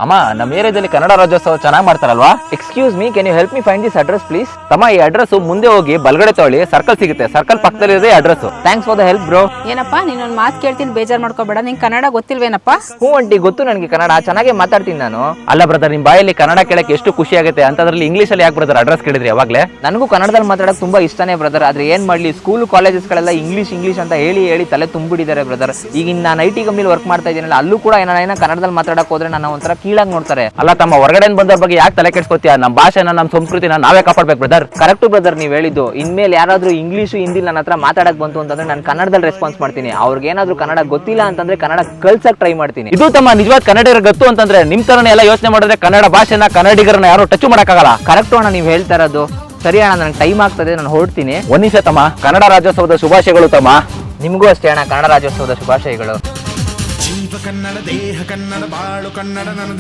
ಅಮ್ಮ, ನಮ್ಮ ಏರಿಯಾದಲ್ಲಿ ಕನ್ನಡ ರಾಜ್ಯೋತ್ಸವ ಚೆನ್ನಾಗಿ ಮಾಡ್ತಾರಲ್ವಾ? Excuse me, can you help me find this address please? ತಮ್ಮ, ಈ ಅಡ್ರೆಸ್ ಮುಂದೆ ಹೋಗಿ ಬಲಗಡೆ ತೊಗೊಳ್ಳಿ, ಸರ್ಕಲ್ ಸಿಗುತ್ತೆ. ಸರ್ಕಲ್ ಪಕ್ಕದಲ್ಲಿದೆ address. Thanks for the help bro. ಏನಪ್ಪ ನೀನೊಂದು ಮಾತು ಕೇಳ್ತೀನಿ, ಬೇಜಾರು ಮಾಡ್ಕೋಬೇಡ. ನಿಂಗೆ ಕನ್ನಡ ಗೊತ್ತಿಲ್ವೇನಪ್ಪ? ಹ್ಞೂ ಆಂಟಿ, ಗೊತ್ತು ನನಗೆ ಕನ್ನಡ ಚೆನ್ನಾಗಿ ಮಾತಾಡ್ತೀನಿ ನಾನು. ಅಲ್ಲ ಬ್ರದರ್, ನಿಮ್ ಬಾಯಲ್ಲಿ ಕನ್ನಡ ಕೇಳಕ್ಕೆ ಎಷ್ಟು ಖುಷಿ ಆಗುತ್ತೆ ಅಂತದ್ರಲ್ಲಿ ಇಂಗ್ಲಿಷ್ ಅಲ್ಲಿ ಯಾಕೆ ಬ್ರದರ್ ಅಡ್ರೆಸ್ ಕೇಳಿದ್ರಿ ಯಾವಾಗ್ಲೇ? ನನಗೂ ಕನ್ನಡದಲ್ಲಿ ಮಾತಾಡೋಕೆ ತುಂಬಾ ಇಷ್ಟನೇ ಬ್ರದರ್. ಆದ್ರೆ ಏನ್ ಮಾಡ್ಲಿ, ಸ್ಕೂಲ್ ಕಾಲೇಜಸ್ಗಳೆಲ್ಲ ಇಂಗ್ಲಿಷ್ ಅಂತ ಹೇಳಿ ತಲೆ ತುಂಬಿಟ್ಟಿದ್ದಾರೆ ಬ್ರದರ್. ಈಗ ನಾನು IT ಕಂಪ್ನಿಲಿ ವರ್ಕ್ ಮಾಡ್ತಾ ಇದ್ದೀನಲ್ಲ, ಅಲ್ಲೂ ಕೂಡ ಏನಾರ ಕನ್ನಡದಲ್ಲಿ ಮಾತಾಡಕ್ ಹೋದ್ರೆ ನನ್ನ ಒಂಥರ ಕೀಳಾಗಿ ನೋಡ್ತಾರೆ. ಅಲ್ಲ ತಮ್ಮ, ಹೊರಗಡೆ ಬಂದವ್ರ ಬಗ್ಗೆ ಯಾಕೆ ತಲೆ ಕೆಡ್ಸ್ಕೊತೀಯ? ನಮ್ಮ ಭಾಷೆನ, ನಮ್ಮ ಸಂಸ್ಕೃತಿನ ನಾವೇ ಕಾಪಾಡ್ಬೇಕು ಬ್ರದರ್. ಕರೆಕ್ಟು ಬ್ರದರ್ ನೀವು ಹೇಳಿದ್ದು. ಇನ್ಮೇಲೆ ಯಾರಾದ್ರೂ ಇಂಗ್ಲಿಷ್ ಹಿಂದಿ ನನ್ನ ಹತ್ರ ಮಾತಾಡಕ್ ಬಂತು ಅಂತಂದ್ರೆ ನಾನು ಕನ್ನಡದಲ್ಲಿ ರೆಸ್ಪಾನ್ಸ್ ಮಾಡ್ತೀನಿ. ಅವ್ರಿಗೆ ಏನಾದ್ರೂ ಕನ್ನಡ ಗೊತ್ತಿಲ್ಲ ಅಂತಂದ್ರೆ ಕನ್ನಡ ಕಲ್ಸಕ್ ಟ್ರೈ ಮಾಡ್ತೀನಿ. ಇದು ತಮ್ಮ ನಿಜವಾದ ಕನ್ನಡಿಗರ ಗೊತ್ತು ಅಂತಂದ್ರೆ ನಿಮ್ ತರನೇ ಎಲ್ಲ ಯೋಚನೆ ಮಾಡಿದ್ರೆ ಕನ್ನಡ ಭಾಷೆನ, ಕನ್ನಡಿಗರನ್ನ ಯಾರು ಟಚ್ ಮಾಡಕ್ಕಾಗಲ್ಲ. ಕರೆಕ್ಟು ಅಣ್ಣ ನೀವು ಹೇಳ್ತಾ ಇರೋದು. ಸರಿ ಅಣ್ಣ, ನನಗೆ ಟೈಮ್ ಆಗ್ತದೆ, ನಾನು ಹೊರಡ್ತೀನಿ. ಒಂದ್ ನಿಮಿಷ ತಮ್ಮ, ಕನ್ನಡ ರಾಜ್ಯೋತ್ಸವದ ಶುಭಾಶಯಗಳು ತಮ್ಮ. ನಿಮಗೂ ಅಷ್ಟೇ ಅಣ್ಣ, ಕನ್ನಡ ರಾಜ್ಯೋತ್ಸವದ ಶುಭಾಶಯಗಳು. ಜೀವ ಕನ್ನಡ, ದೇಹ ಕನ್ನಡ, ಬಾಳು ಕನ್ನಡ, ನನ್ನ